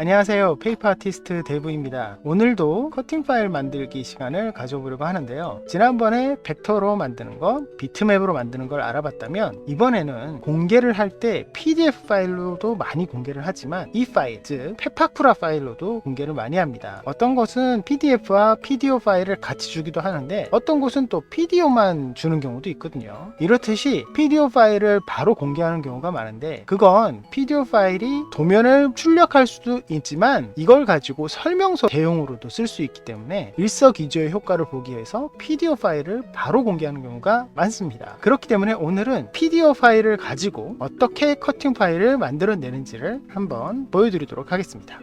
안녕하세요. 페이퍼 아티스트 데브입니다. 오늘도 커팅 파일 만들기 시간을 가져보려고 하는데요. 지난번에 벡터로 만드는 것, 비트맵으로 만드는 걸 알아봤다면 이번에는 공개를 할 때 PDF 파일로도 많이 공개를 하지만 이 파일, 즉 페파쿠라 파일로도 공개를 많이 합니다. 어떤 것은 PDF와 PDO 파일을 같이 주기도 하는데 어떤 곳은 또 PDO만 주는 경우도 있거든요. 이렇듯이 PDO 파일을 바로 공개하는 경우가 많은데 그건 PDO 파일이 도면을 출력할 수도 있지만 이걸 가지고 설명서 대용으로도 쓸 수 있기 때문에 일석이조의 효과를 보기 위해서 PDO 파일을 바로 공개하는 경우가 많습니다. 그렇기 때문에 오늘은 PDO 파일을 가지고 어떻게 커팅 파일을 만들어내는지를 한번 보여드리도록 하겠습니다.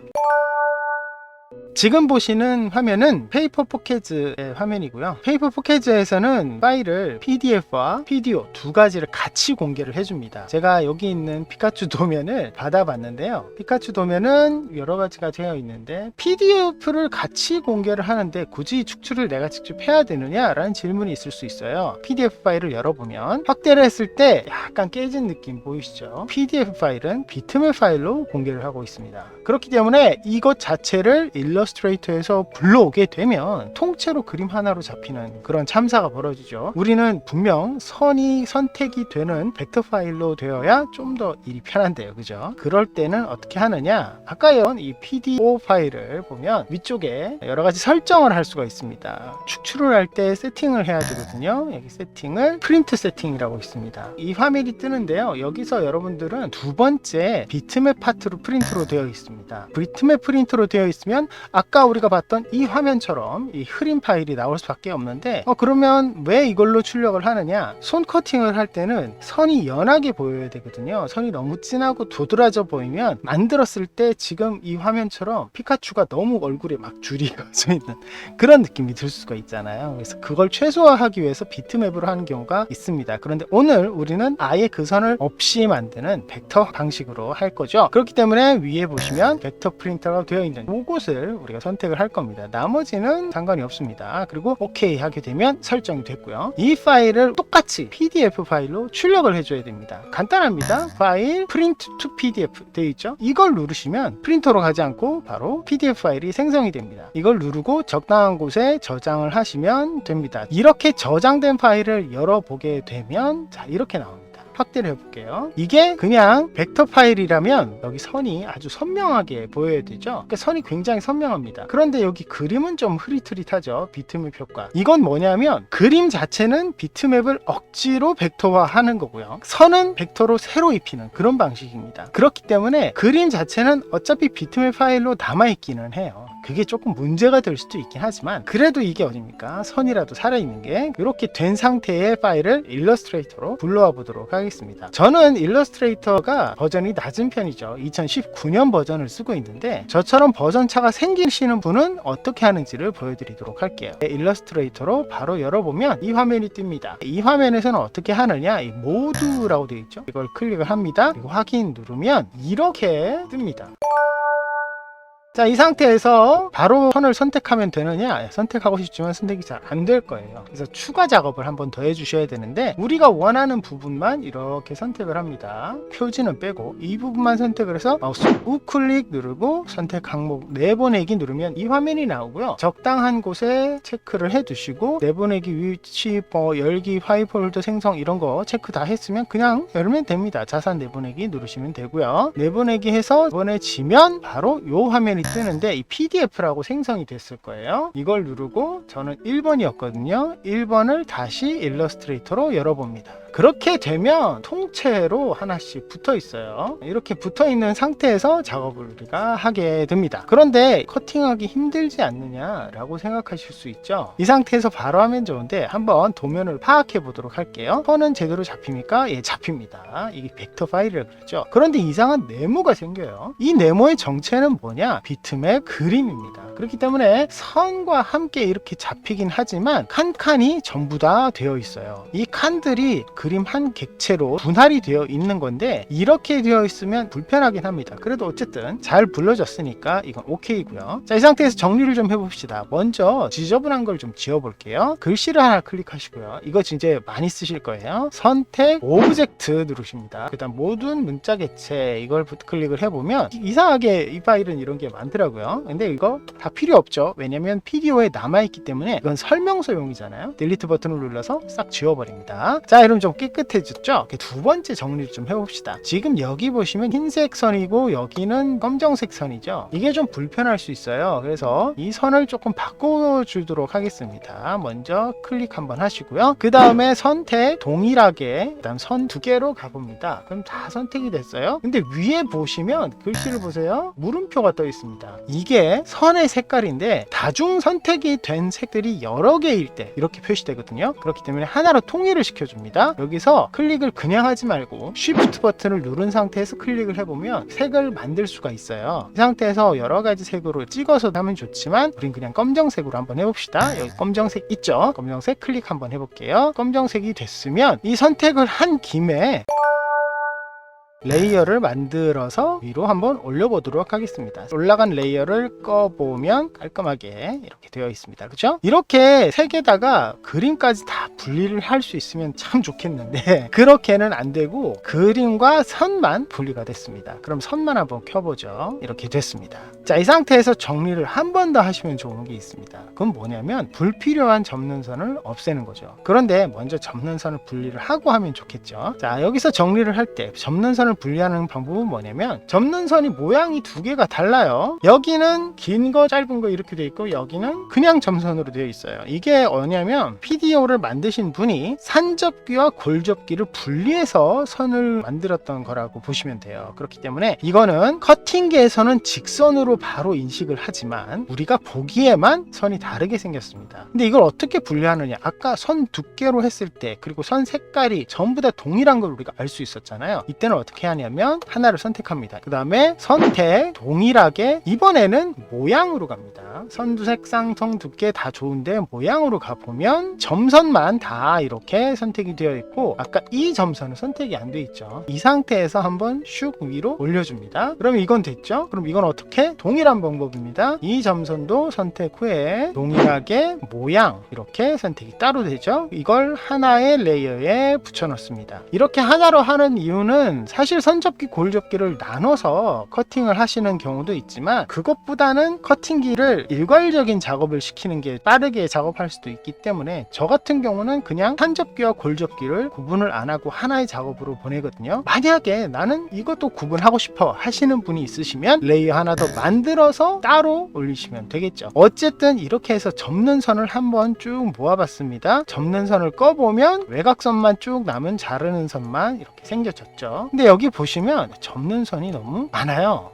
지금 보시는 화면은 페이퍼 포켓즈의 화면이고요. 페이퍼 포켓즈에서는 파일을 PDF와 PDO 두 가지를 같이 공개를 해줍니다. 제가 여기 있는 피카츄 도면을 받아봤는데요. 피카츄 도면은 여러 가지가 되어 있는데 PDF를 같이 공개를 하는데 굳이 축출을 내가 직접 해야 되느냐라는 질문이 있을 수 있어요. PDF 파일을 열어보면 확대를 했을 때 약간 깨진 느낌 보이시죠? PDF 파일은 비트맵 파일로 공개를 하고 있습니다. 그렇기 때문에 이것 자체를 일러스트레이터에서 불러오게 되면 통째로 그림 하나로 잡히는 그런 참사가 벌어지죠. 우리는 분명 선이 선택이 되는 벡터 파일로 되어야 좀 더 일이 편한데요, 그죠? 그럴 때는 어떻게 하느냐, 아까 이 PDO 파일을 보면 위쪽에 여러 가지 설정을 할 수가 있습니다. 축출을 할 때 세팅을 해야 되거든요. 여기 세팅을 프린트 세팅이라고 있습니다. 이 화면이 뜨는데요, 여기서 여러분들은 두 번째 비트맵 파트로 프린트로 되어 있습니다. 비트맵 프린트로 되어 있으면 아까 우리가 봤던 이 화면처럼 이 흐린 파일이 나올 수밖에 없는데 그러면 왜 이걸로 출력을 하느냐, 손 커팅을 할 때는 선이 연하게 보여야 되거든요. 선이 너무 진하고 도드라져 보이면 만들었을 때 지금 이 화면처럼 피카츄가 너무 얼굴에 막 줄이 가져 있는 그런 느낌이 들 수가 있잖아요. 그래서 그걸 최소화하기 위해서 비트맵으로 하는 경우가 있습니다. 그런데 오늘 우리는 아예 그 선을 없이 만드는 벡터 방식으로 할 거죠. 그렇기 때문에 위에 보시면 벡터 프린터가 되어 있는 이곳을 우리가 선택을 할 겁니다. 나머지는 상관이 없습니다. 그리고 OK 하게 되면 설정이 됐고요. 이 파일을 똑같이 PDF 파일로 출력을 해줘야 됩니다. 간단합니다. 파일 프린트 투 PDF 되어 있죠. 이걸 누르시면 프린터로 가지 않고 바로 PDF 파일이 생성이 됩니다. 이걸 누르고 적당한 곳에 저장을 하시면 됩니다. 이렇게 저장된 파일을 열어보게 되면 자, 이렇게 나옵니다. 확대를 해볼게요. 이게 그냥 벡터 파일이라면 여기 선이 아주 선명하게 보여야 되죠. 그러니까 선이 굉장히 선명합니다. 그런데 여기 그림은 좀 흐릿흐릿하죠. 비트맵 효과. 이건 뭐냐면 그림 자체는 비트맵을 억지로 벡터화 하는 거고요. 선은 벡터로 새로 입히는 그런 방식입니다. 그렇기 때문에 그림 자체는 어차피 비트맵 파일로 남아있기는 해요. 그게 조금 문제가 될 수도 있긴 하지만 그래도 이게 어딥니까? 선이라도 살아있는 게 이렇게 된 상태의 파일을 일러스트레이터로 불러와 보도록 하겠습니다. 저는 일러스트레이터가 버전이 낮은 편이죠. 2019년 버전을 쓰고 있는데 저처럼 버전 차가 생기시는 분은 어떻게 하는지를 보여드리도록 할게요. 일러스트레이터로 바로 열어보면 이 화면이 뜹니다. 이 화면에서는 어떻게 하느냐, 이 모드라고 되어 있죠. 이걸 클릭을 합니다. 그리고 확인 누르면 이렇게 뜹니다. 자, 이 상태에서 바로 선을 선택하면 되느냐, 선택하고 싶지만 선택이 잘 안 될 거예요. 그래서 추가 작업을 한번 더 해주셔야 되는데 우리가 원하는 부분만 이렇게 선택을 합니다. 표지는 빼고 이 부분만 선택을 해서 마우스 우클릭 누르고 선택 항목 내보내기 누르면 이 화면이 나오고요. 적당한 곳에 체크를 해 두시고 내보내기 위치, 열기, 파일 폴더 생성 이런 거 체크 다 했으면 그냥 열면 됩니다. 자산 내보내기 누르시면 되고요. 내보내기 해서 보내지면 바로 이 화면이 뜨는데 이 PDF라고 생성이 됐을 거예요. 이걸 누르고 저는 1번이었거든요. 1번을 다시 일러스트레이터로 열어봅니다. 그렇게 되면 통째로 하나씩 붙어 있어요. 이렇게 붙어 있는 상태에서 작업을 우리가 하게 됩니다. 그런데 커팅하기 힘들지 않느냐라고 생각하실 수 있죠. 이 상태에서 바로 하면 좋은데 한번 도면을 파악해 보도록 할게요. 선은 제대로 잡힙니까? 예, 잡힙니다. 이게 벡터 파일이라고 그러죠. 그런데 이상한 네모가 생겨요. 이 네모의 정체는 뭐냐? 비트맵 그림입니다. 그렇기 때문에 선과 함께 이렇게 잡히긴 하지만 칸칸이 전부 다 되어 있어요. 이 칸들이 그림 한 객체로 분할이 되어 있는 건데 이렇게 되어 있으면 불편하긴 합니다. 그래도 어쨌든 잘 불러졌으니까 이건 오케이고요. 자, 이 상태에서 정리를 좀 해봅시다. 먼저 지저분한 걸 좀 지워볼게요. 글씨를 하나 클릭하시고요. 이거 진짜 많이 쓰실 거예요. 선택 오브젝트 누르십니다. 그 다음 모든 문자 객체 이걸 클릭을 해보면 이상하게 이 파일은 이런 게 많더라고요. 근데 이거 다 필요 없죠. 왜냐면 PDO에 남아있기 때문에 이건 설명서용이잖아요. 딜리트 버튼을 눌러서 싹 지워버립니다. 자, 이러면 좀 깨끗해졌죠? 두 번째 정리를 좀 해봅시다. 지금 여기 보시면 흰색 선이고 여기는 검정색 선이죠. 이게 좀 불편할 수 있어요. 그래서 이 선을 조금 바꿔주도록 하겠습니다. 먼저 클릭 한번 하시고요. 그 다음에 선택 동일하게 그 다음 선 두 개로 가봅니다. 그럼 다 선택이 됐어요. 근데 위에 보시면 글씨를 보세요. 물음표가 떠 있습니다. 이게 선의 색깔인데 다중 선택이 된 색들이 여러 개일 때 이렇게 표시되거든요. 그렇기 때문에 하나로 통일을 시켜줍니다. 여기서 클릭을 그냥 하지 말고 Shift 버튼을 누른 상태에서 클릭을 해보면 색을 만들 수가 있어요. 이 상태에서 여러 가지 색으로 찍어서 하면 좋지만 우린 그냥 검정색으로 한번 해봅시다. 여기 검정색 있죠? 검정색 클릭 한번 해볼게요. 검정색이 됐으면 이 선택을 한 김에 레이어를 만들어서 위로 한번 올려보도록 하겠습니다. 올라간 레이어를 꺼보면 깔끔하게 이렇게 되어 있습니다. 그렇죠? 이렇게 색에다가 그림까지 다 분리를 할 수 있으면 참 좋겠는데 그렇게는 안 되고 그림과 선만 분리가 됐습니다. 그럼 선만 한번 켜보죠. 이렇게 됐습니다. 자, 이 상태에서 정리를 한 번 더 하시면 좋은 게 있습니다. 그건 뭐냐면 불필요한 접는선을 없애는 거죠. 그런데 먼저 접는선을 분리를 하고 하면 좋겠죠. 자, 여기서 정리를 할 때 접는선을 분리하는 방법은 뭐냐면 접는선이 모양이 두 개가 달라요. 여기는 긴 거 짧은 거 이렇게 되어 있고 여기는 그냥 점선으로 되어 있어요. 이게 뭐냐면 PDO를 만드신 분이 산접기와 골접기를 분리해서 선을 만들었던 거라고 보시면 돼요. 그렇기 때문에 이거는 커팅기에서는 직선으로 바로 인식을 하지만 우리가 보기에만 선이 다르게 생겼습니다. 근데 이걸 어떻게 분리하느냐, 아까 선 두께로 했을 때 그리고 선 색깔이 전부 다 동일한 걸 우리가 알 수 있었잖아요. 이때는 어떻게 하냐면 하나를 선택합니다. 그 다음에 선택 동일하게 이번에는 모양으로 갑니다. 선두 색상 성 두께 다 좋은데 모양으로 가보면 점선만 다 이렇게 선택이 되어 있고 아까 이 점선은 선택이 안 돼 있죠. 이 상태에서 한번 슉 위로 올려줍니다. 그럼 이건 됐죠? 그럼 이건 어떻게? 동일한 방법입니다. 이 점선도 선택 후에 동일하게 모양 이렇게 선택이 따로 되죠. 이걸 하나의 레이어에 붙여 넣습니다. 이렇게 하나로 하는 이유는 사실 선접기 골접기를 나눠서 커팅을 하시는 경우도 있지만 그것보다는 커팅기를 일괄적인 작업을 시키는 게 빠르게 작업할 수도 있기 때문에 저 같은 경우는 그냥 산접기와 골접기를 구분을 안 하고 하나의 작업으로 보내거든요. 만약에 나는 이것도 구분하고 싶어 하시는 분이 있으시면 레이어 하나 더 만들어서 따로 올리시면 되겠죠. 어쨌든 이렇게 해서 접는 선을 한번 쭉 모아봤습니다. 접는 선을 꺼보면 외곽선만 쭉 남은 자르는 선만 이렇게 생겨졌죠. 근데 여기 보시면 접는 선이 너무 많아요.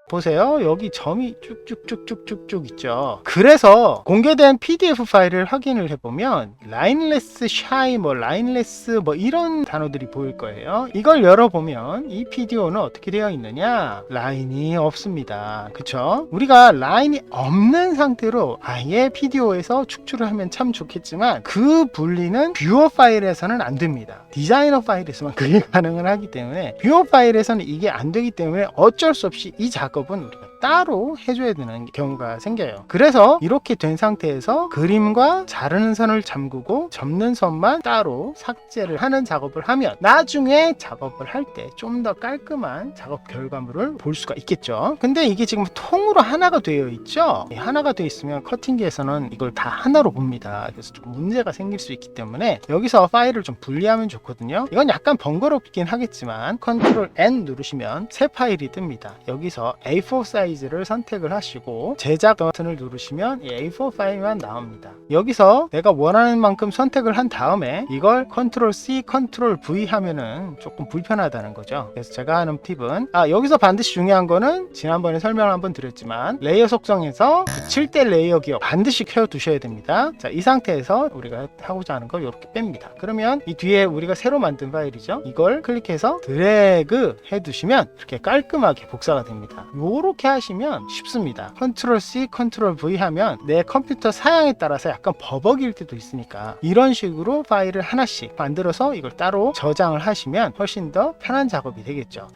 보세요. 여기 점이 쭉쭉쭉쭉쭉 있죠. 그래서 공개된 PDF 파일을 확인을 해보면 라인레스 샤이 라인레스 이런 단어들이 보일 거예요. 이걸 열어보면 이 PDO는 어떻게 되어 있느냐, 라인이 없습니다. 그쵸? 우리가 라인이 없는 상태로 아예 PDO에서 축출을 하면 참 좋겠지만 그 분리는 뷰어 파일에서는 안 됩니다. 디자이너 파일에서만 그게 가능을 하기 때문에 뷰어 파일에서는 이게 안 되기 때문에 어쩔 수 없이 이 작업은 우리가 따로 해줘야 되는 경우가 생겨요. 그래서 이렇게 된 상태에서 그림과 자르는 선을 잠그고 접는 선만 따로 삭제를 하는 작업을 하면 나중에 작업을 할 때 좀 더 깔끔한 작업 결과물을 볼 수가 있겠죠. 근데 이게 지금 통으로 하나가 되어 있죠. 하나가 되어 있으면 커팅기에서는 이걸 다 하나로 봅니다. 그래서 좀 문제가 생길 수 있기 때문에 여기서 파일을 좀 분리하면 좋거든요. 이건 약간 번거롭긴 하겠지만 컨트롤 N 누르시면 새 파일이 뜹니다. 여기서 A4 사이즈를 선택을 하시고 제작 버튼을 누르시면 이 A4 파일만 나옵니다. 여기서 내가 원하는 만큼 선택을 한 다음에 이걸 컨트롤 C, 컨트롤 V 하면은 조금 불편하다는 거죠. 그래서 제가 하는 팁은 여기서 반드시 중요한 거는 지난번에 설명을 한번 드렸지만 레이어 속성에서 붙일 때 레이어 기억 반드시 켜 두셔야 됩니다. 자, 이 상태에서 우리가 하고자 하는 걸 이렇게 뺍니다. 그러면 이 뒤에 우리가 새로 만든 파일이죠. 이걸 클릭해서 드래그 해 두시면 이렇게 깔끔하게 복사가 됩니다. 요렇게 하시면 쉽습니다. 컨트롤 C, 컨트롤 V 하면 내 컴퓨터 사양에 따라서 약간 버벅일 때도 있으니까 이런 식으로 파일을 하나씩 만들어서 이걸 따로 저장을 하시면 훨씬 더 편한 작업이 되겠죠.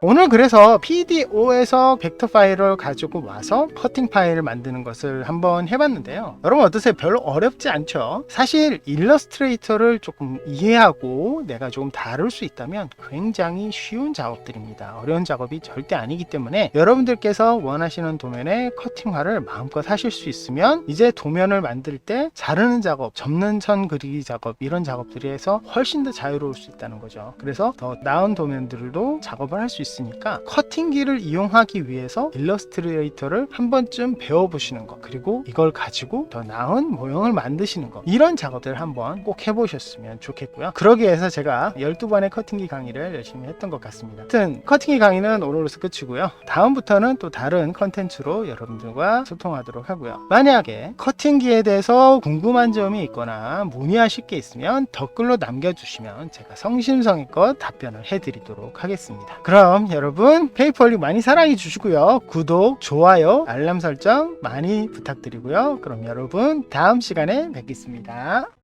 오늘 그래서 PDO에서 벡터 파일을 가지고 와서 커팅 파일을 만드는 것을 한번 해봤는데요. 여러분 어떠세요? 별로 어렵지 않죠? 사실 일러스트레이터를 조금 이해하고 내가 조금 다룰 수 있다면 굉장히 쉬운 작업들입니다. 어려운 작업이 절대 아니기 때문에 여러분들께서 원하시는 도면의 커팅화를 마음껏 하실 수 있으면 이제 도면을 만들 때 자르는 작업, 접는 선 그리기 작업 이런 작업들이 해서 훨씬 더 자유로울 수 있다는 거죠. 그래서 더 나은 도면들도 작업을 할 수 있으니까 커팅기를 이용하기 위해서 일러스트레이터를 한 번쯤 배워보시는 것, 그리고 이걸 가지고 더 나은 모형을 만드시는 것, 이런 작업들 한번 꼭 해보셨으면 좋겠고요. 그러기 위해서 제가 12번의 커팅기 강의를 열심히 했던 것 같습니다. 하여튼 커팅기 강의는 오늘로서 끝이고요. 다음부터는 또 다른 컨텐츠로 여러분들과 소통하도록 하고요. 만약에 커팅기에 대해서 궁금한 점이 있거나 문의하실 게 있으면 댓글로 남겨주시면 제가 성심성의껏 답변을 해드리도록 하겠습니다. 그럼 여러분 페이퍼올릭 많이 사랑해 주시고요. 구독, 좋아요, 알람 설정 많이 부탁드리고요. 그럼 여러분 다음 시간에 뵙겠습니다.